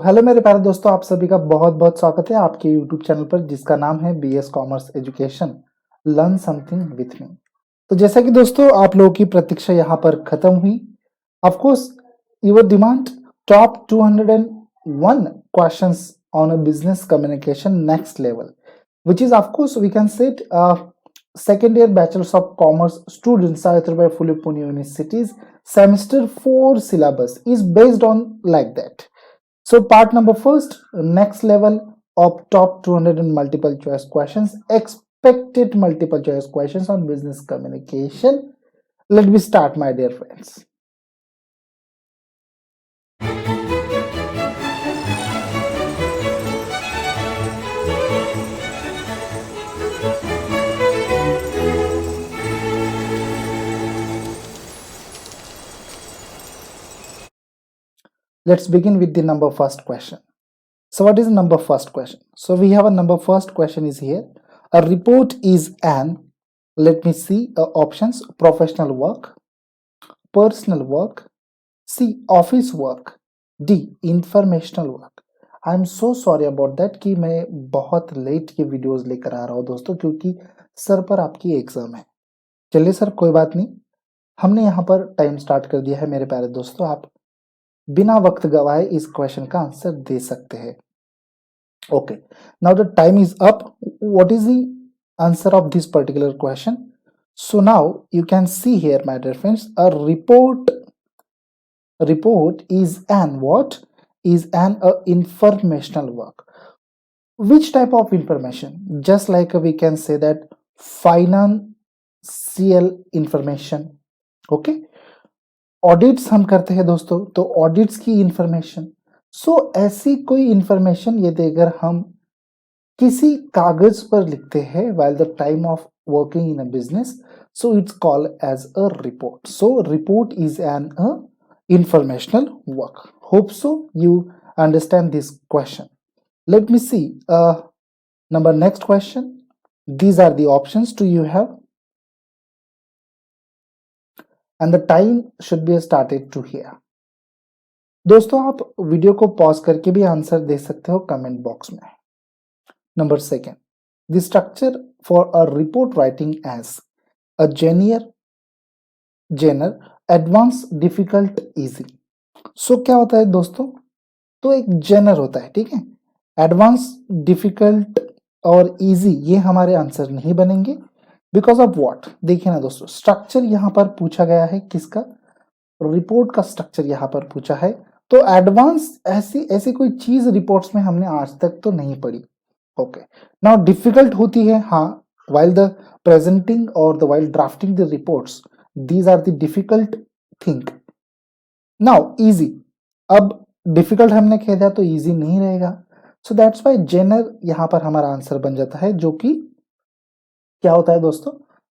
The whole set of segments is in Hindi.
हेलो मेरे प्यारे दोस्तों, आप सभी का बहुत बहुत स्वागत है आपके यूट्यूब चैनल पर जिसका नाम है BS commerce Education learn something with me. तो जैसा कि दोस्तों आप लोगों की प्रतीक्षा यहाँ पर खत्म हुई। Of course your demand top 201 questions on a business communication next level which is of course we can say it, second year bachelor's of commerce students Savitribai Phule Pune University's semester 4 syllabus is based on like that. So part number first, next level of top 200 and multiple choice questions, expected multiple choice questions on business communication. Let me start, my dear friends. Let's begin with the number first question. So what is the number first question? So we have a number first question is here. A report is an, let me see options, professional work, personal work, C office work, D informational work. I am so sorry about that कि मैं बहुत लेट ये वीडियोस लेकर आ रहा हूँ दोस्तों, क्योंकि सर पर आपकी एग्जाम है। चलिए सर कोई बात नहीं, हमने यहाँ पर टाइम स्टार्ट कर दिया है मेरे प्यारे दोस्तों। आप बिना वक्त गवाए इस क्वेश्चन का आंसर दे सकते हैं। Okay, now the time is up. What is the answer of this particular question? So now you can see here my dear friends, a report is an what? Is an informational work. Which type of information? Just like we can say that financial information. Okay, audits हम करते हैं दोस्तों, तो ऑडिट्स की इंफॉर्मेशन। सो ऐसी कोई इंफॉर्मेशन यदि अगर हम किसी कागज पर लिखते हैं while the time of working in a business, so it's called as a report. So report is an informational work. Hope so you understand this question. Let me see number next question. These are the options to you have, and the time should be started to here. दोस्तों आप वीडियो को पॉज करके भी आंसर दे सकते हो कमेंट बॉक्स में। Number second, the structure for a report writing as a genre, advanced, difficult, easy. So क्या होता है दोस्तों? तो एक जेनर होता है, ठीक है। एडवांस, डिफिकल्ट और इजी ये हमारे आंसर नहीं बनेंगे। Because of what? देखिए ना दोस्तों, स्ट्रक्चर यहाँ पर पूछा गया है किसका? रिपोर्ट का स्ट्रक्चर यहाँ पर पूछा है। तो एडवांस ऐसी कोई चीज रिपोर्ट्स में हमने आज तक तो नहीं पढ़ी। ओके, नाउ डिफिकल्ट होती है, हाँ, while the presenting or the while drafting the reports, these are the difficult thing. Now easy, अब डिफिकल्ट हमने कह दिया तो इजी नहीं रहेगा। सो दैट्स वाई जेनर यहाँ पर हमारा आंसर बन जाता है, जो कि क्या होता है दोस्तों?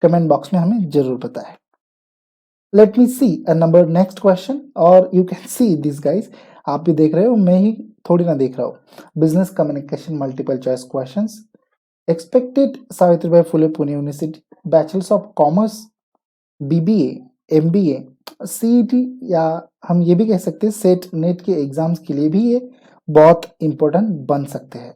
कमेंट बॉक्स में हमें जरूर बताएं। Let me see a number next question, और you can see this guys, आप भी देख रहे हो, मैं ही थोड़ी ना देख रहा हूँ। Business communication multiple choice questions, expected Savitribai Phule Pune university bachelors of commerce, BBA, MBA, CET, या हम ये भी कह सकते हैं सेट नेट के एग्जाम्स के लिए भी ये बहुत इंपॉर्टेंट बन सकते हैं।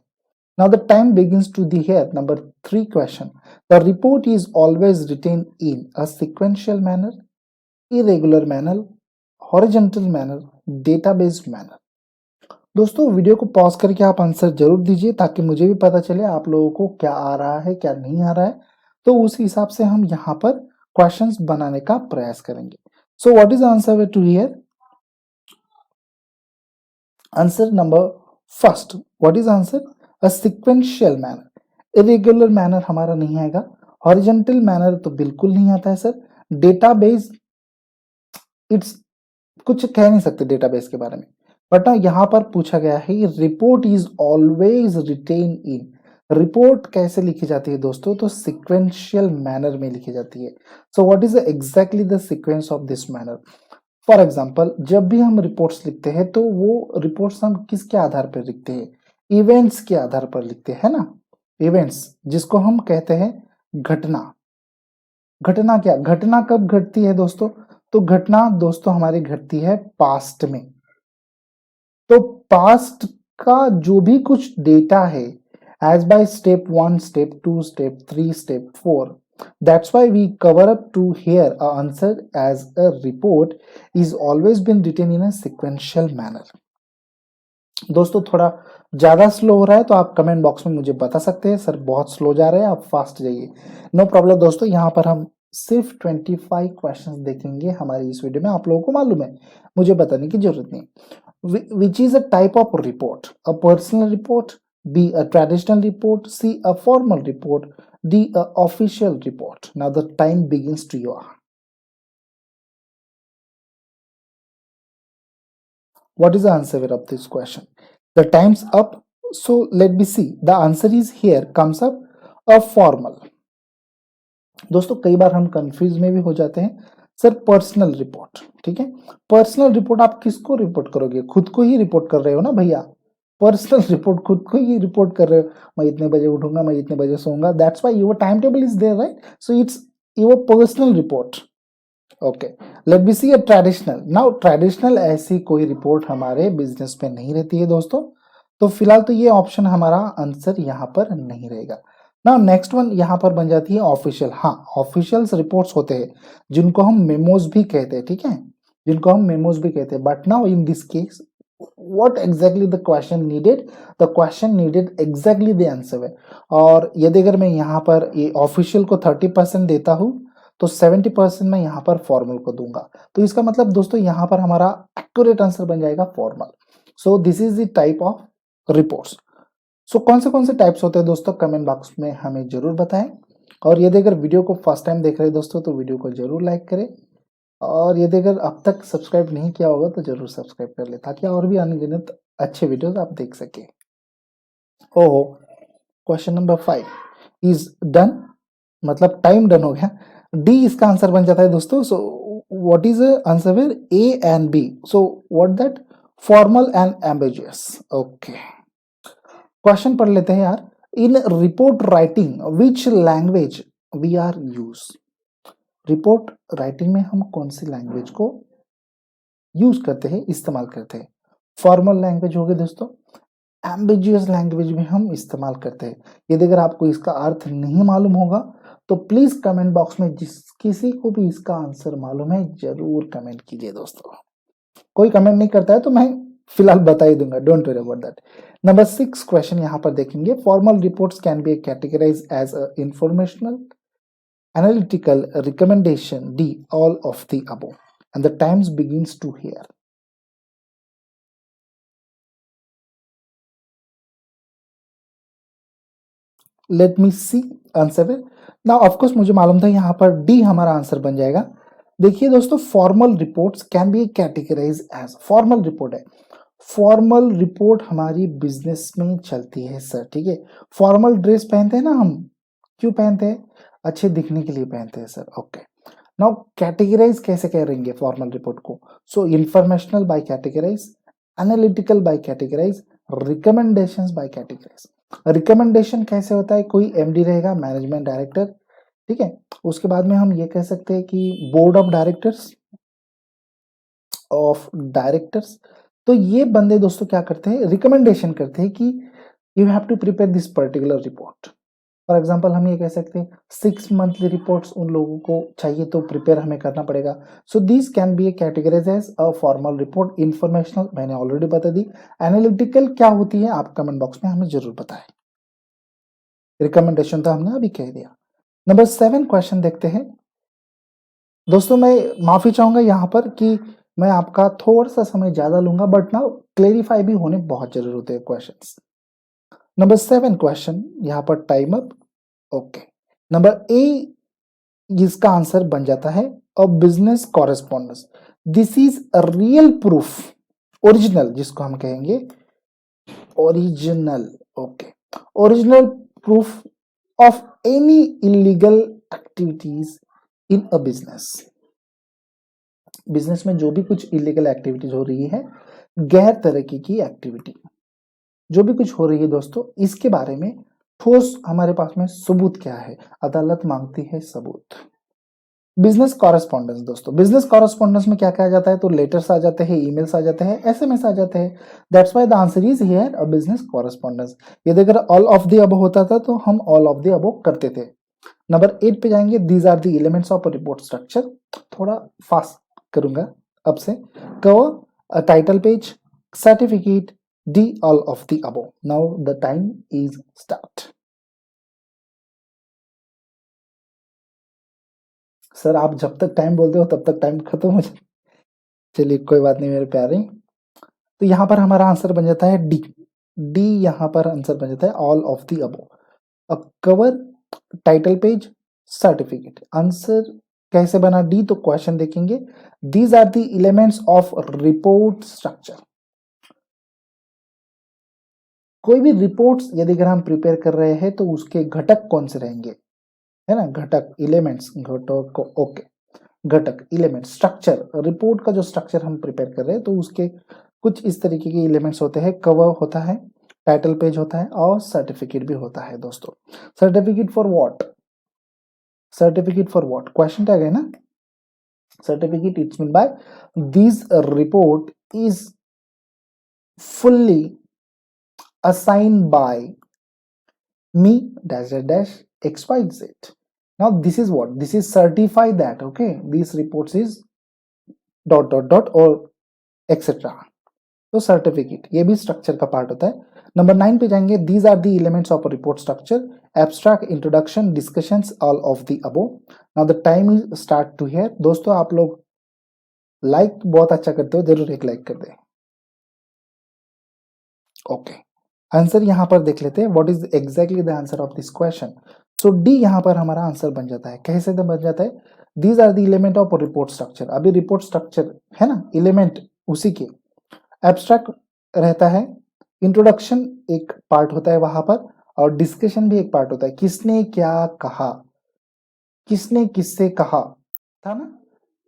Now the time begins to the here number 3 question. The report is always written in a sequential manner, irregular manner, horizontal manner, database manner. दोस्तों वीडियो को पॉज करके आप आंसर जरूर दीजिए ताकि मुझे भी पता चले आप लोगों को क्या आ रहा है क्या नहीं आ रहा है, तो उस हिसाब से हम यहाँ पर क्वेश्चंस बनाने का प्रयास करेंगे। So what is answer to here? Answer number first, what is answer? A sequential manner. Irregular manner हमारा नहीं आएगा, हॉरिजॉन्टल मैनर तो बिल्कुल नहीं आता है सर। डेटाबेस, इट्स कुछ कह नहीं सकते डेटाबेस के बारे में, बट यहाँ पर पूछा गया है report is always written in. Report कैसे लिखी जाती है दोस्तों? तो सीक्वेंशियल मैनर में लिखी जाती है। सो what is exactly the sequence of this manner? For example, जब भी हम रिपोर्ट्स लिखते हैं तो वो रिपोर्ट्स हम किसके आधार पर लिखते हैं? इवेंट्स के आधार पर लिखते हैं ना। इवेंट्स जिसको हम कहते हैं घटना। घटना क्या? घटना कब घटती है दोस्तों? तो घटना दोस्तों हमारी घटती है पास्ट में। तो पास्ट का जो भी कुछ डेटा है as by step 1, step 2, step 3, step 4, that's why we cover up to here a answer as a report is always been written in a sequential manner. दोस्तों थोड़ा ज्यादा स्लो हो रहा है तो आप कमेंट बॉक्स में मुझे बता सकते हैं, सर बहुत स्लो जा रहे हैं, आप फास्ट जाइए, नो प्रॉब्लम। दोस्तों यहाँ पर हम सिर्फ 25 क्वेश्चंस देखेंगे हमारी इस वीडियो में, आप लोगों को मालूम है, मुझे बताने की जरूरत नहीं। Which is a type of report? A personal report, B a traditional report, C a formal report, D a official report. Now the time begins to your. What is the answer of this question? The time's up. So let me see. The answer is here comes up a formal. दोस्तों कई बार हम कंफ्यूज में भी हो जाते हैं, सर पर्सनल रिपोर्ट, ठीक है, पर्सनल रिपोर्ट आप किसको रिपोर्ट करोगे? खुद को ही रिपोर्ट कर रहे हो ना भैया, पर्सनल रिपोर्ट खुद को ही रिपोर्ट कर रहे हो, मैं इतने बजे उठूंगा, मैं इतने बजे सोऊंगा, that's why your time table is there, right? So it's your personal report. Okay, let be see a traditional. Now traditional ऐसी कोई रिपोर्ट हमारे बिजनेस में नहीं रहती है दोस्तों, तो फिलहाल तो ये ऑप्शन हमारा आंसर यहाँ पर नहीं रहेगा। नाउ नेक्स्ट वन यहाँ पर बन जाती है ऑफिशियल। हाँ, ऑफिशियल्स रिपोर्ट्स होते हैं जिनको हम मेमोज भी कहते हैं, ठीक है, जिनको हम मेमोज भी कहते हैं। But now in this case what exactly the question needed? The question needed exactly the answer है। और यदि अगर मैं यहाँ पर ये ऑफिशियल को 30% देता हूँ तो 70% मैं यहाँ पर फॉर्मल को दूंगा, तो इसका मतलब दोस्तों यहाँ पर हमारा एक्यूरेट आंसर बन जाएगा formal. So this is the type of reports. So कौन से टाइप्स होते हैं दोस्तों, कमेंट बॉक्स में हमें जरूर बताएं। और यदि अगर वीडियो को फर्स्ट टाइम देख रहे हैं दोस्तों तो वीडियो को जरूर लाइक करें, और यदि अगर अब तक सब्सक्राइब नहीं किया होगा तो जरूर सब्सक्राइब कर ले, ताकि और भी अनगिनत अच्छे वीडियोस आप देख सके। ओहो, क्वेश्चन नंबर 5 इज डन, मतलब टाइम डन हो गया। डी इसका आंसर बन जाता है दोस्तों। So what is answer? A and B. So what that? Formal and ambiguous. Okay, question पढ़ लेते हैं यार। In report writing which language we are use? Report writing में हम कौन सी लैंग्वेज को यूज करते हैं, इस्तेमाल करते हैं? फॉर्मल लैंग्वेज हो गए दोस्तों, एम्बिगियस लैंग्वेज में हम इस्तेमाल करते हैं। यदि अगर आपको इसका अर्थ नहीं मालूम होगा तो प्लीज कमेंट बॉक्स में जिस किसी को भी इसका आंसर मालूम है जरूर कमेंट कीजिए दोस्तों। कोई कमेंट नहीं करता है तो मैं फिलहाल बता ही दूंगा, don't worry about that. Number 6 question यहाँ पर देखेंगे। Formal reports can be categorise as a informational, analytical, recommendation, D, all of the above. And the times begins to here. Let me see answer है। नाउ ऑफ कोर्स मुझे मालूम था यहाँ पर डी हमारा आंसर बन जाएगा। देखिए दोस्तों, formal reports can be categorise as, formal report है, फॉर्मल रिपोर्ट हमारी बिजनेस में चलती है सर, ठीक है। फॉर्मल ड्रेस पहनते हैं ना हम, क्यों पहनते हैं? अच्छे दिखने के लिए पहनते हैं सर। ओके, नाउ कैटेगराइज कैसे करेंगे फॉर्मल रिपोर्ट को? So informational by categorize, analytical by categorize, recommendations by categorize. Recommendation कैसे होता है? कोई एमडी रहेगा, मैनेजमेंट डायरेक्टर, ठीक है, उसके बाद में हम ये कह सकते हैं कि बोर्ड ऑफ डायरेक्टर्स। तो ये बंदे दोस्तों क्या करते हैं? रिकमेंडेशन करते हैं कि you have to prepare this particular report. For example हम ये कह सकते हैं 6 मंथली रिपोर्ट्स उन लोगों को चाहिए तो प्रिपेयर हमें करना पड़ेगा। So this can be A categorise as a formal report. Informational मैंने ऑलरेडी बता दी। एनालिटिकल क्या होती है आप कमेंट बॉक्स में हमें जरूर बताएं। रिकमेंडेशन तो हमने अभी कह दिया। नंबर 7 क्वेश्चन देखते हैं दोस्तों। मैं माफी चाहूंगा यहाँ पर कि मैं आपका थोड़ा सा समय ज्यादा लूंगा, बट ना क्लेरिफाई भी होने बहुत जरूर होते हैं क्वेश्चंस। नंबर 7 क्वेश्चन यहाँ पर time up. Okay, number A इसका आंसर बन जाता है a business correspondence. This is a real proof, original जिसको हम कहेंगे original. Okay, original proof of any illegal activities in a business. Business में जो भी कुछ इलीगल एक्टिविटीज हो रही है, गैर तरक्की की एक्टिविटी जो भी कुछ हो रही है दोस्तों, इसके बारे में ठोस हमारे पास में सबूत क्या है? अदालत मांगती है सबूत। बिजनेस कॉरेस्पॉन्डेंस दोस्तों, बिजनेस कॉरेस्पॉन्डेंस में क्या कहा जाता है, तो लेटर्स आ जाते हैं, ईमेल्स आ जाते हैं, एसएमएस आ जाते हैं। That's why the answer is here a business correspondence. यदि अगर ऑल ऑफ द अबव होता था तो हम ऑल ऑफ द अबव करते थे। नंबर 8 पे जाएंगे, these are the elements of report structure. थोड़ा फास्ट करूंगा अब से। Cover, title page, certificate, D all of the above. Now the time is start. Sir आप जब तक टाइम बोलते हो तब तक टाइम खत्म हो जाए। चलिए कोई बात नहीं मेरे प्यारे। तो यहाँ पर हमारा आंसर बन जाता है डी। डी यहाँ पर आंसर बन जाता है ऑल ऑफ द अबव। अब cover, title page, certificate, answer कैसे बना डी, तो क्वेश्चन देखेंगे। These are the elements of report structure. कोई भी रिपोर्ट्स यदि अगर हम प्रिपेयर कर रहे हैं तो उसके घटक कौन से रहेंगे, है ना, घटक, एलिमेंट्स, घटक, ओके, घटक, एलिमेंट, स्ट्रक्चर, रिपोर्ट का जो स्ट्रक्चर हम प्रिपेयर कर रहे हैं तो उसके कुछ इस तरीके के एलिमेंट्स होते हैं। कवर होता है, टाइटल पेज होता है और सर्टिफिकेट भी होता है दोस्तों। Certificate for what, certificate for what, question tag है ना। Certificate it's mean by this report is fully assigned by me dash dash dash xyz. Now this is what, this is certify that okay these reports is dot dot dot or etc. तो सर्टिफिकेट ये भी स्ट्रक्चर का पार्ट होता है। नंबर 9 पे जाएंगे, these are the elements of report structure, abstract, introduction, discussions, all of the above. Now the time is start to here. दोस्तों आप लोग लाइक बहुत अच्छा करते हो, जरूर एक लाइक कर दे। ओके, आंसर यहां पर देख लेते हैं, what is exactly the answer of this question. So D यहां पर हमारा आंसर बन जाता है। कैसे बन जाता है, these are the element of report structure. अभी रिपोर्ट स्ट्रक्चर है ना, एलिमेंट उसी के। एब्स्ट्रैक्ट रहता है, इंट्रोडक्शन एक पार्ट होता है वहां पर, और डिस्कशन भी एक पार्ट होता है। किसने क्या कहा, किसने किससे कहा था ना,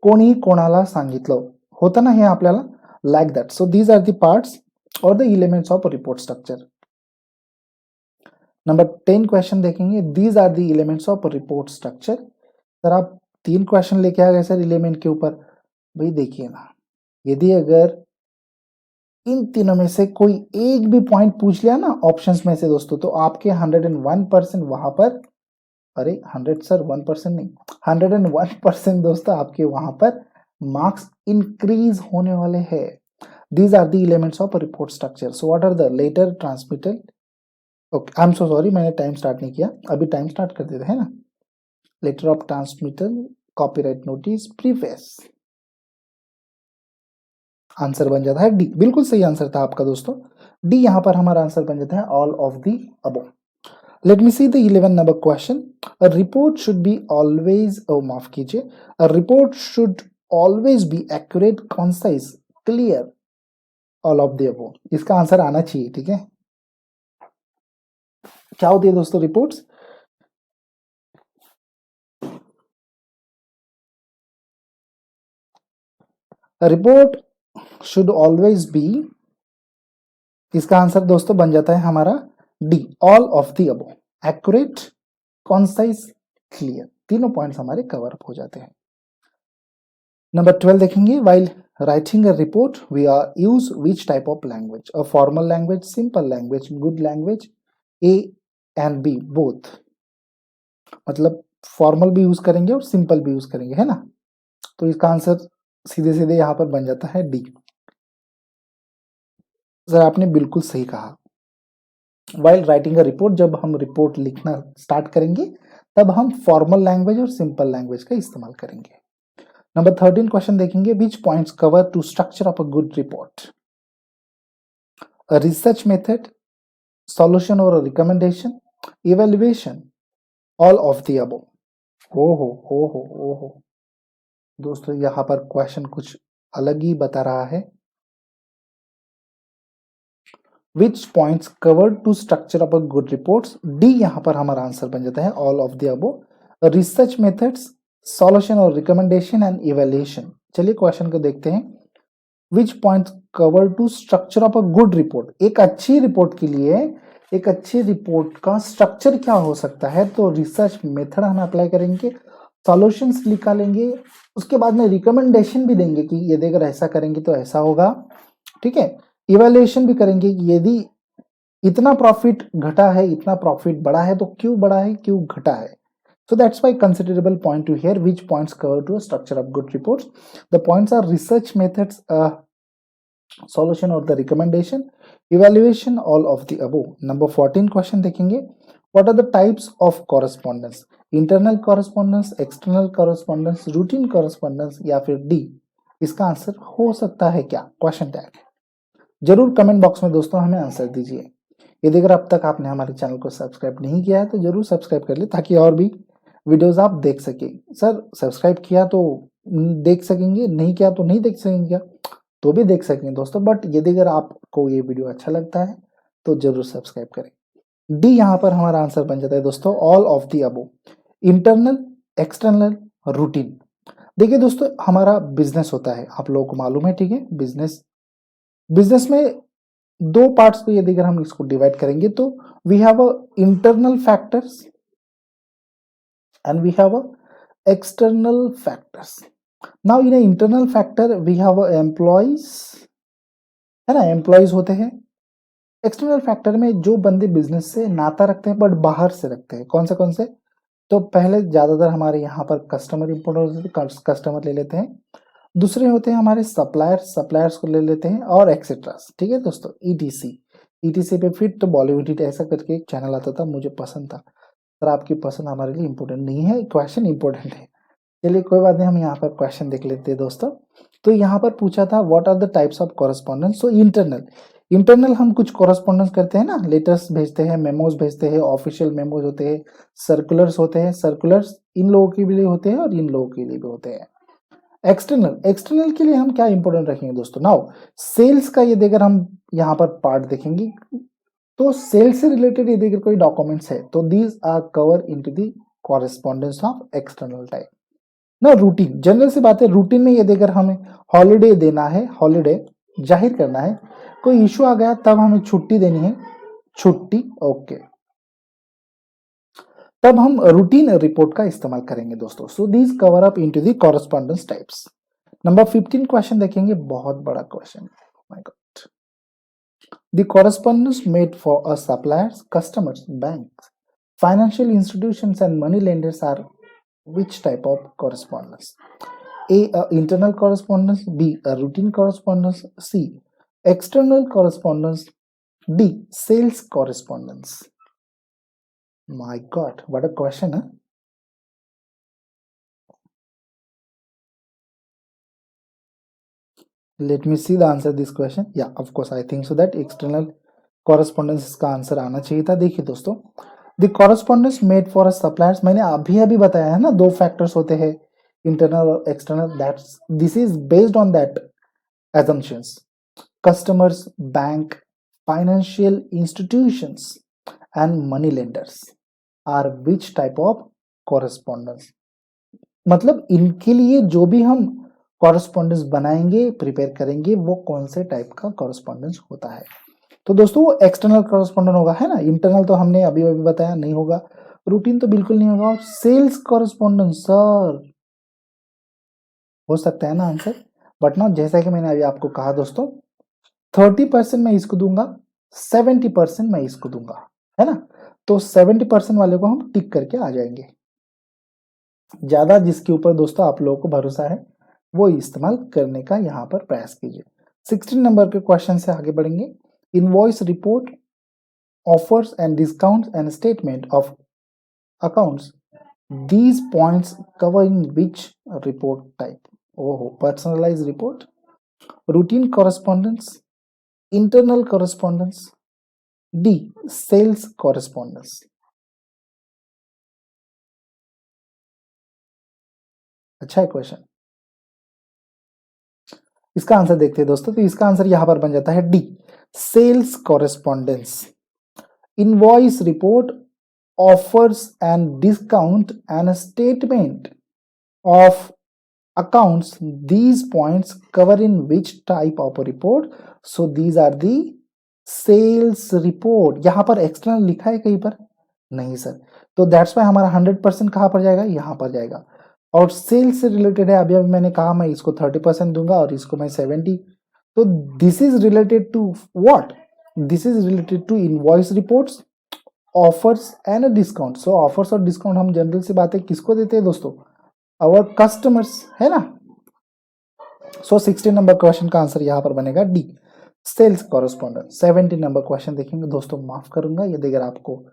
कोणी कोणाला सांगितलं होता ना हे आपल्याला, like that. So these are the parts और the elements of report structure. Number 10 question देखेंगे, these are the elements of report structure. Sir आप 3 क्वेश्चन लेके आ गए सर एलिमेंट के ऊपर। भाई देखिए ना, यदि अगर इन तीनों में से कोई एक भी पॉइंट पूछ लिया ना ऑप्शंस में से दोस्तों, तो आपके 101% वहां पर, अरे 100 सर 1% नहीं, 101% दोस्तों आपके वहां पर मार्क्स इंक्रीज होने वाले हैं। These are the elements of a report structure. So what are the later transmitted? Okay, I'm so sorry मैंने टाइम स्टार्ट नहीं किया, अभी टाइम स्टार्ट कर देते हैं ना। Letter of transmittal, copyright notice, preface. Answer बन जाता है डी। बिल्कुल सही आंसर था आपका दोस्तों, डी यहां पर हमारा आंसर बन जाता है all of the above. Late me see the 11 number question. A report should be always, माफ कीजिए, a report should always be accurate, concise, clear, all of the above. इसका आंसर आना चाहिए, ठीक है। क्या होती है दोस्तों reports, report should always be, इसका आंसर दोस्तों बन जाता है हमारा D, all of the above. Accurate, concise, clear, तीनों पॉइंट्स हमारे कवर हो जाते हैं। नंबर 12 देखेंगे, while writing a report we are use which type of language, a formal language, simple language, good language, A and B both। मतलब फॉर्मल भी यूज करेंगे और सिंपल भी यूज करेंगे, है ना। तो इसका आंसर सीधे सीधे यहां पर बन जाता है डी। सर आपने बिल्कुल सही कहा, वाइल राइटिंग अ रिपोर्ट, जब हम रिपोर्ट लिखना स्टार्ट करेंगे तब हम फॉर्मल लैंग्वेज और सिंपल लैंग्वेज का इस्तेमाल करेंगे। नंबर 13 क्वेश्चन देखेंगे, which points cover to structure of a good report, research method, solution और recommendation, evaluation, all of the above. हो दोस्तों यहां पर क्वेश्चन कुछ अलग ही बता रहा है। Which points cover to structure of a good reports, D यहां पर हमारा आंसर बन जाता है all of the above. Research methods, solution और रिकमेंडेशन एंड इवेल्युएशन। चलिए क्वेश्चन को देखते हैं। Which point cover to structure of a good report, एक अच्छी रिपोर्ट के लिए एक अच्छी रिपोर्ट का स्ट्रक्चर क्या हो सकता है, तो रिसर्च मेथड हम अप्लाई करेंगे, सॉल्यूशंस निकालेंगे, उसके बाद में रिकमेंडेशन भी देंगे कि यदि अगर ऐसा करेंगे तो ऐसा होगा, ठीक है। इवैल्यूएशन भी करेंगे कि यदि इतना प्रॉफिट घटा है, इतना प्रॉफिट बढ़ा है, तो क्यों बढ़ा है, क्यों घटा है। So that's why considerable point to here. Which points cover to a structure of good reports? The points are research methods, solution or the recommendation, evaluation, all of the above. Number 14 question देखेंगे. What are the types of correspondence? Internal correspondence, external correspondence, routine correspondence या फिर D? इसका आंसर हो सकता है क्या? क्वेश्चन टैग जरूर कमेंट बॉक्स में दोस्तों हमें आंसर दीजिए। यदि अगर अब तक आपने हमारे चैनल को सब्सक्राइब नहीं किया है तो जरूर सब्सक्राइब कर ले ताकि और भी वीडियोस आप देख सके। सर सब्सक्राइब किया तो देख सकेंगे, नहीं किया तो नहीं देख सकेंगे क्या? तो भी देख सकेंगे दोस्तों, बट यदि अगर आपको ये वीडियो अच्छा लगता है तो जरूर सब्सक्राइब करें। डी यहाँ पर हमारा आंसर बन जाता है दोस्तों, all of the above. Internal, external, routine. देखिए दोस्तों, हमारा बिजनेस होता है, आप लोगों को मालूम है, ठीक है। बिजनेस में दो पार्ट्स को यदि अगर हम इसको डिवाइड करेंगे तो we have a internal factors and we have a external factors. Now in a internal factor we have a employees, है ना, एम्प्लॉयज होते हैं। एक्सटर्नल फैक्टर में जो बंदे बिजनेस से नाता रखते हैं बट बाहर से रखते हैं, कौन से, तो पहले ज्यादातर हमारे यहाँ पर कस्टमर इंपोर्टेंट होते हैं, कस्टमर ले लेते हैं। दूसरे होते हैं हमारे सप्लायर्स को ले लेते हैं, और एक्सेट्रा, ठीक है दोस्तों। ईटीसी पे फिट बॉलीवुड ऐसा करके एक चैनल आता था, मुझे पसंद था। सर आपकी पसंद हमारे लिए इंपॉर्टेंट नहीं है, क्वेश्चन इंपॉर्टेंट है। चलिए कोई बात नहीं, हम यहाँ पर क्वेश्चन देख लेते हैं दोस्तों। तो यहाँ पर पूछा था what are the types of correspondence. So internal हम कुछ कॉरेस्पॉन्डेंस करते हैं ना, लेटर्स भेजते हैं, मेमोज भेजते हैं, ऑफिशियल मेमोज होते हैं, सर्कुलर्स होते हैं। सर्कुलर्स इन लोगों के लिए होते हैं और इन लोगों के लिए भी होते हैं। एक्सटर्नल के लिए हम क्या इंपॉर्टेंट रखेंगे दोस्तों। नाउ सेल्स का ये अगर हम यहाँ पर पार्ट देखेंगे तो सेल्स से रिलेटेड यदि कोई डॉक्यूमेंट्स है तो these are cover into the correspondence of external type ना। रूटीन, जनरल सी बात है, रूटीन में यदि अगर हमें हॉलीडे देना है, हॉलीडे जाहिर करना है, कोई इशू आ गया तब हमें छुट्टी देनी है, छुट्टी, ओके, तब हम रूटीन रिपोर्ट का इस्तेमाल करेंगे दोस्तों। So these cover up into the correspondence types. Number 15 question देखेंगे, बहुत बड़ा question, my God. The correspondence made for a suppliers, customers, banks, financial institutions and money lenders are which type of correspondence? A internal correspondence, B a routine correspondence, C external correspondence, D sales correspondence. My God, what a question, huh? Let me see the answer this question. Yeah, of course I think so that external correspondence इसका आंसर आना चाहिए था। देखिए दोस्तों, the correspondence made for a suppliers, मैंने अभी बताया है ना, दो फैक्टर्स होते हैं, इंटरनल और external. That's this is based on that assumptions. Customers, bank, financial institutions and money lenders are which type of correspondence? मतलब इनके लिए जो भी हम कॉरेस्पॉन्डेंस बनाएंगे, प्रिपेयर करेंगे, वो कौन से टाइप का कॉरेस्पॉन्डेंस होता है। तो दोस्तों वो एक्सटर्नल कॉरेस्पॉन्डेंट होगा, है ना। इंटरनल तो हमने अभी बताया नहीं होगा, रूटीन तो बिल्कुल नहीं होगा, और सेल्स कॉरेस्पॉन्डेंस सर हो सकता है ना आंसर। बट ना, जैसा कि मैंने अभी आपको कहा दोस्तों, 30% मैं इसको दूंगा, 70% मैं इसको दूंगा, है ना। तो 70% वाले को हम टिक करके आ जाएंगे। ज्यादा जिसके ऊपर दोस्तों आप लोगों को भरोसा है वो इस्तेमाल करने का यहाँ पर प्रयास कीजिए। 16 नंबर के क्वेश्चन से आगे बढ़ेंगे। Invoice report, offers and discount and statement of accounts, these points cover in which report type? Oh, personalized report, routine correspondence, internal correspondence, D sales correspondence. अच्छा है क्वेश्चन, इसका आंसर देखते हैं दोस्तों। तो इसका आंसर यहां पर बन जाता है D sales correspondence. Invoice report, offers and discount and statement of accounts, these points cover in which type of a report? So these are the sales report. यहां पर एक्सटर्नल लिखा है कहीं पर नहीं सर, तो दैट्स वाई हमारा 100% कहां पर जाएगा, यहां पर जाएगा। और सेल्स से रिलेटेड है, अभी अभी मैंने कहा मैं इसको 30% दूंगा और इसको मैं 70। तो this is related to what, this is related to invoice reports, offers and discount. So offers और डिस्काउंट हम जनरल सी बातें किसको देते हैं दोस्तों, आवर कस्टमर्स, है ना। सो 16 नंबर क्वेश्चन का आंसर यहाँ पर बनेगा D, sales correspondent. 17 number question देखेंगे दोस्तों, माफ करूंगा यदि अगर आपको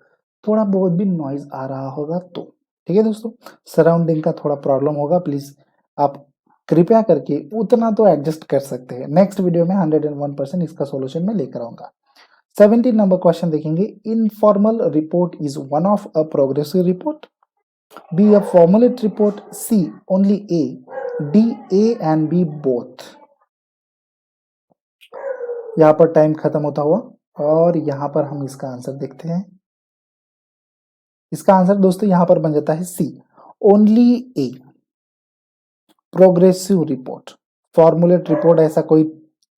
थोड़ा बहुत भी नॉइज आ रहा होगा तो, ठीक है दोस्तों, सराउंडिंग का थोड़ा प्रॉब्लम होगा, प्लीज आप कृपया करके उतना तो एडजस्ट कर सकते हैं। नेक्स्ट वीडियो में 101% इसका सॉल्यूशन मैं लेकर आऊंगा। 17 नंबर क्वेश्चन देखेंगे, informal report is one of a progressive report, B a formulate report, C only A, D A and B both. यहां पर टाइम खत्म होता हुआ और यहां पर हम इसका आंसर देखते हैं। इसका आंसर दोस्तों यहां पर बन जाता है सी, ओनली ए, प्रोग्रेसिव रिपोर्ट। फॉर्मुलेट रिपोर्ट ऐसा कोई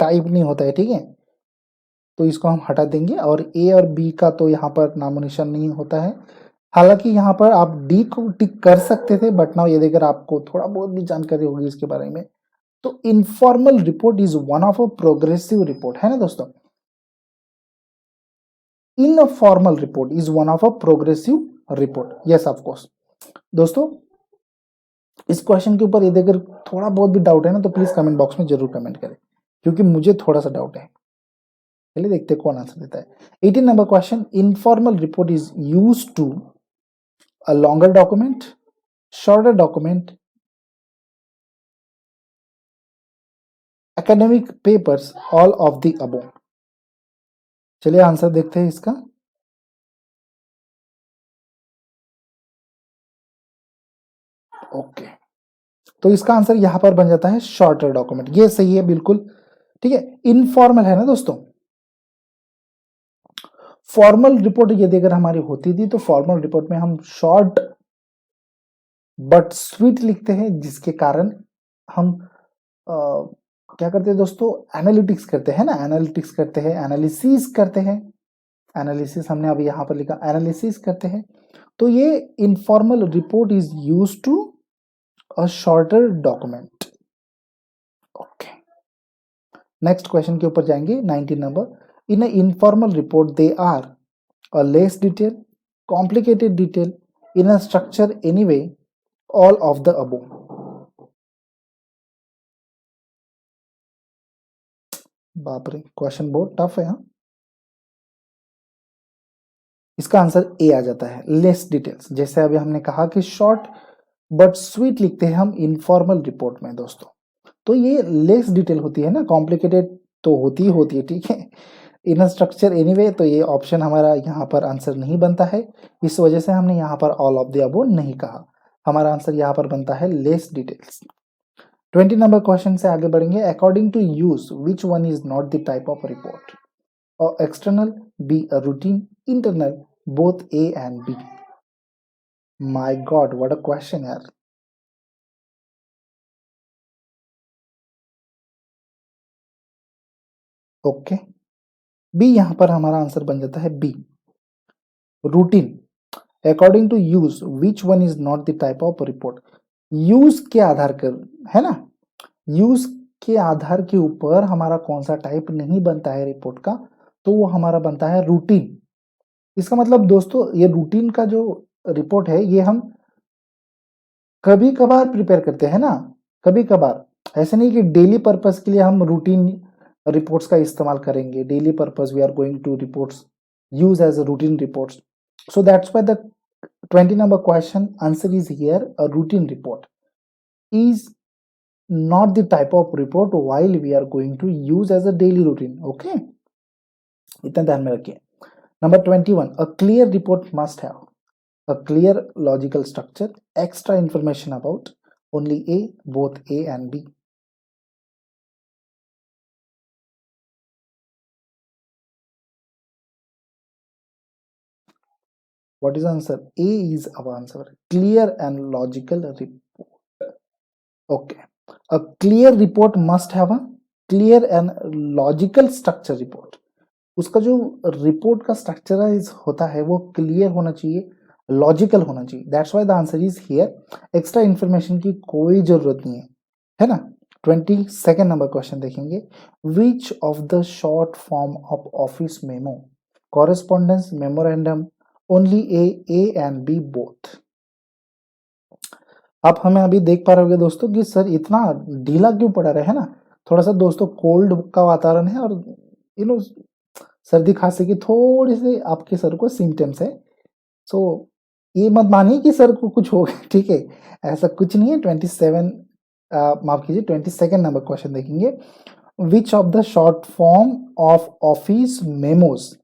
टाइप नहीं होता है, ठीक है, तो इसको हम हटा देंगे और ए और बी का तो यहाँ पर नामोनिशान नहीं होता है। हालांकि यहाँ पर आप डी को टिक कर सकते थे, बट नाउ यदि अगर आपको थोड़ा बहुत भी जानकारी होगी इसके बारे में, तो informal report is one of a progressive report, है ना दोस्तों। Informal report is one of a progressive report, yes of course. दोस्तों इस क्वेश्चन के ऊपर यदि अगर थोड़ा बहुत भी डाउट है ना, तो प्लीज कमेंट बॉक्स में जरूर कमेंट करें, क्योंकि मुझे थोड़ा सा डाउट है। चलिए देखते हैं कौन आंसर देता है। 18 number question, informal report is use to a longer document, shorter document, academic papers, all of the above. चलिए आंसर देखते हैं इसका। ओके, तो इसका आंसर यहां पर बन जाता है शॉर्टर डॉक्यूमेंट, ये सही है बिल्कुल, ठीक है। इनफॉर्मल है ना दोस्तों, फॉर्मल रिपोर्ट यदि अगर हमारी होती थी तो फॉर्मल रिपोर्ट में हम शॉर्ट बट स्वीट लिखते हैं, जिसके कारण हम क्या करते हैं दोस्तों, एनालिटिक्स करते हैं ना, एनालिटिक्स करते हैं, एनालिसिस करते हैं, एनालिसिस हमने अभी यहां पर लिखा, एनालिसिस करते हैं। तो ये informal report is use to a shorter document. Okay, next question के ऊपर जाएंगे, 19 number, in a informal report they are a less detail, complicated detail, in a structure anyway, all of the above। बाप रे, क्वेश्चन बहुत टफ है। हाँ, इसका आंसर ए आ जाता है, लेस डिटेल्स। जैसे अभी हमने कहा कि शॉर्ट बट स्वीट लिखते हैं हम इनफॉर्मल रिपोर्ट में दोस्तों, तो ये लेस डिटेल होती है ना, कॉम्प्लिकेटेड तो होती है, ठीक है। इन स्ट्रक्चर एनीवे, तो ये ऑप्शन हमारा यहाँ पर आंसर नहीं बनता है, इस वजह से हमने यहाँ पर ऑल ऑफ द अबव नहीं कहा। हमारा आंसर यहाँ पर बनता है लेस डिटेल्स। 20 नंबर क्वेश्चन से आगे बढ़ेंगे, according to use which one is not the type of report, और external, B a routine, internal, both A and B. My god, what a question यार। ओके, बी यहाँ पर हमारा आंसर बन जाता है B, routine. According to use which one is not the type of report, use के आधार पर, है ना, यूज के आधार के ऊपर हमारा कौन सा टाइप नहीं बनता है रिपोर्ट का, तो वो हमारा बनता है रूटीन। इसका मतलब दोस्तों ये रूटीन का जो रिपोर्ट है ये हम कभी कभार प्रिपेयर करते हैं ना, कभी कभार, ऐसे नहीं कि डेली पर्पस के लिए हम रूटीन रिपोर्ट्स का इस्तेमाल करेंगे। Daily purpose we are going to reports use as a routine reports, so that's why the 20 number question answer is here, a routine report is not the type of report while we are going to use as a daily routine। okay, इतना ध्यान में रखिए। Number 21, a clear report must have a clear logical structure, extra information about only A, both A and B। what is the answer? A is our answer, clear and logical report। okay, a clear report must have a clear and logical structure report। उसका जो रिपोर्ट का स्ट्रक्चराइज होता है वो क्लियर होना चाहिए लॉजिकल होना चाहिए, that's why the answer is here. Extra information की कोई जरूरत नहीं है ना। 22nd नंबर क्वेश्चन देखेंगे, which of the short form of office memo, correspondence, memorandum, only A and B both. आप हमें अभी देख पा रहे होगे दोस्तों कि सर इतना ढीला क्यों पड़ा रहा है ना, थोड़ा सा दोस्तों कोल्ड का वातावरण है और सर्दी खांसी की थोड़ी सी आपके सर को सिम्टम्स है। सो ये मत मानिए कि सर को कुछ हो गया, ठीक है, ऐसा कुछ नहीं है। 27 माफ कीजिए 22nd नंबर क्वेश्चन देखेंगे, which of the short form of office memos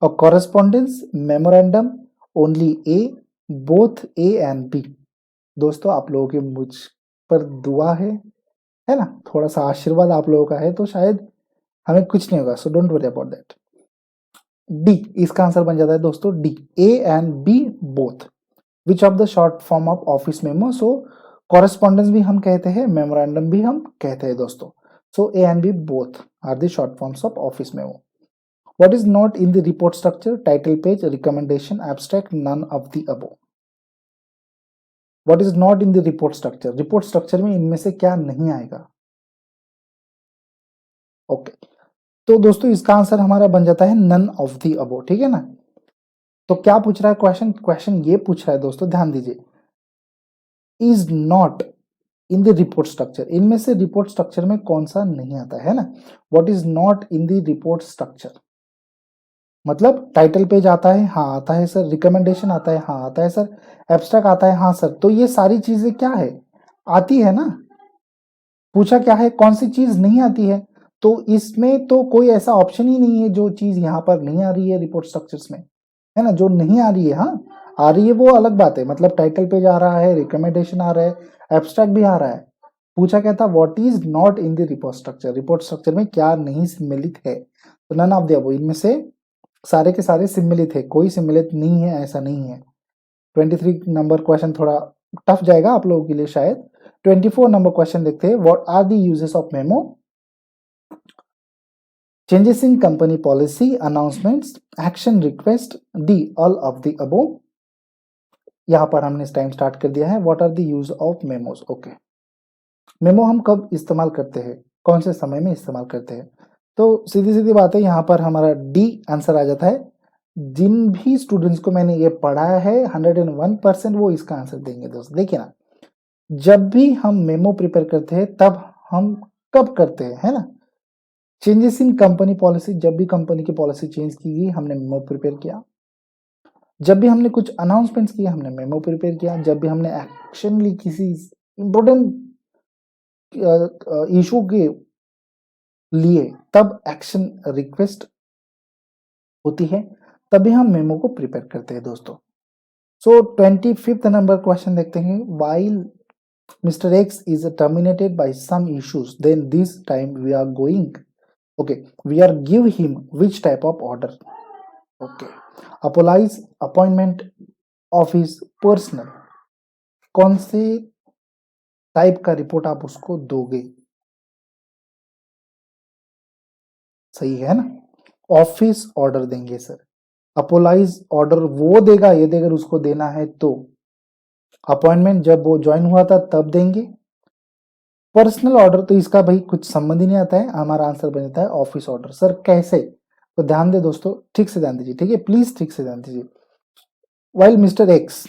और correspondence, memorandum, only A, both A and B. दोस्तों आप लोगों की मुझ पर दुआ है ना, थोड़ा सा आशीर्वाद आप लोगों का है तो शायद हमें कुछ नहीं होगा, so don't worry about that. D इसका आंसर बन जाता है दोस्तों, D, A and B both. Which of the short form of office memo, so correspondence भी हम कहते हैं, मेमोरेंडम भी हम कहते हैं दोस्तों। So A and B both are the short forms of office memo. What is not in the report structure? Title page, recommendation, abstract, none of the above. What is not in the report structure? Report structure में इनमें से क्या नहीं आएगा? ओके तो दोस्तों इसका आंसर हमारा बन जाता है none of the above, ठीक है ना। तो क्या पूछ रहा है क्वेश्चन ये पूछ रहा है दोस्तों, ध्यान दीजिए, is not in the report structure, इनमें से रिपोर्ट स्ट्रक्चर में कौन सा नहीं आता है ना। What is not in the report structure मतलब टाइटल पेज आता है, हाँ आता है सर, रिकमेंडेशन आता है, हाँ आता है सर, एब्स्ट्रैक्ट आता है, हाँ सर। तो ये सारी चीजें क्या है, आती है ना। पूछा क्या है, कौन सी चीज नहीं आती है, तो इसमें तो कोई ऐसा ऑप्शन ही नहीं है जो चीज यहाँ पर नहीं आ रही है रिपोर्ट स्ट्रक्चर्स में, है ना। जो नहीं आ रही है, हाँ आ रही है वो अलग बात है, मतलब टाइटल पेज आ रहा है, रिकमेंडेशन आ रहा है, एब्स्ट्रैक्ट भी आ रहा है। पूछा क्या था, what is not in the report structure, report structure में क्या नहीं सम्मिलित है। तो नन ऑफ द अबव, इनमें से सारे के सारे सम्मिलित है, कोई सम्मिलित नहीं है ऐसा नहीं है। 23 नंबर क्वेश्चन थोड़ा टफ जाएगा आप लोगों के लिए शायद। 24 नंबर क्वेश्चन देखते हैं, what are the uses of memo, changes in company policy, announcements, action request, D all of the above. यहां पर हमने टाइम स्टार्ट कर दिया है। What are the use of memos, okay. Memo हम कब इस्तेमाल करते हैं, कौन से समय में इस्तेमाल करते हैं, तो सीधी सीधी बात है, यहाँ पर हमारा डी आंसर आ जाता है। जिन भी स्टूडेंट्स को मैंने ये पढ़ाया है 101% वो इसका आंसर देंगे दोस्त। देखिए ना, जब भी हम मेमो प्रिपेयर करते हैं तब हम कब करते हैं, है ना। चेंजेस इन कंपनी पॉलिसी, जब भी कंपनी की पॉलिसी चेंज की गई हमने मेमो प्रिपेयर किया। जब भी हमने कुछ अनाउंसमेंट्स किए हमने मेमो प्रिपेयर किया। जब भी हमने एक्शन ली किसी इंपॉर्टेंट इशू के लिए तब एक्शन रिक्वेस्ट होती है, तभी हम मेमो को प्रिपेयर करते हैं दोस्तों। सो 25th नंबर क्वेश्चन देखते हैं, while mister X is terminated by some issues then this time we are going, okay, we are give him which type of order, okay, apologise, appointment, office, personal, कौन से टाइप का रिपोर्ट आप उसको दोगे, सही है ना। ऑफिस ऑर्डर देंगे सर, अपोलाइज ऑर्डर वो देगा यदि अगर उसको देना है तो, अपॉइंटमेंट जब वो ज्वाइन हुआ था तब देंगे, पर्सनल ऑर्डर तो इसका भाई कुछ संबंध ही नहीं आता है, हमारा आंसर बन जाता है ऑफिस ऑर्डर। सर कैसे, तो ध्यान दे दोस्तों, ठीक से ध्यान दीजिए, ठीक है, प्लीज ठीक से ध्यान दीजिए। While mister X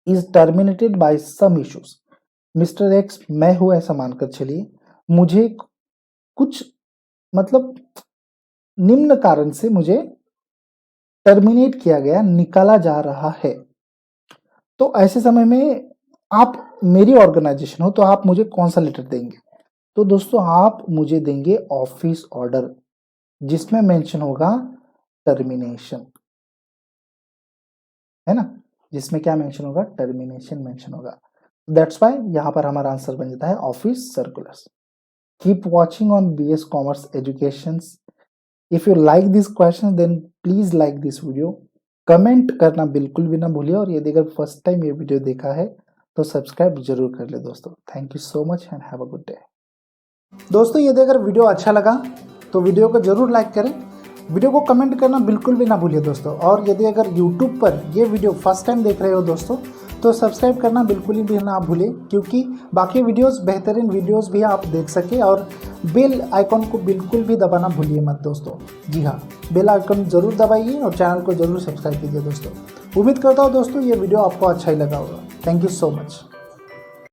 is terminated by some issues, mister X मैं हूं ऐसा मानकर चलिए, मुझे कुछ मतलब निम्न कारण से मुझे टर्मिनेट किया गया, निकाला जा रहा है। तो ऐसे समय में आप मेरी ऑर्गेनाइजेशन हो तो आप मुझे कौन सा लेटर देंगे, तो दोस्तों आप मुझे देंगे ऑफिस ऑर्डर, जिसमें मेंशन होगा टर्मिनेशन, है ना, जिसमें क्या मेंशन होगा, टर्मिनेशन मेंशन होगा। दैट्स व्हाई यहां पर हमारा आंसर बन जाता है office circulars. Keep watching on BS commerce education. If you like this question then please like this video, comment करना बिल्कुल भी ना भूलिए, और यदि अगर फर्स्ट टाइम ये वीडियो देखा है तो सब्सक्राइब जरूर कर ले दोस्तों। Thank you so much and have a good day. दोस्तों यदि अगर वीडियो अच्छा लगा तो वीडियो को जरूर लाइक करें, वीडियो को कमेंट करना बिल्कुल भी ना भूलिए दोस्तों। और यदि अगर यूट्यूब पर ये वीडियो फर्स्ट टाइम देख रहे हो दोस्तों तो सब्सक्राइब करना बिल्कुल भी ना भूलें, क्योंकि बाकी वीडियोस बेहतरीन वीडियोस भी आप देख सके। और बेल आइकॉन को बिल्कुल भी दबाना भूलिए मत दोस्तों। जी हाँ, बेल आइकन ज़रूर दबाइए और चैनल को ज़रूर सब्सक्राइब कीजिए दोस्तों। उम्मीद करता हूँ दोस्तों ये वीडियो आपको अच्छा ही लगा होगा। Thank you so much.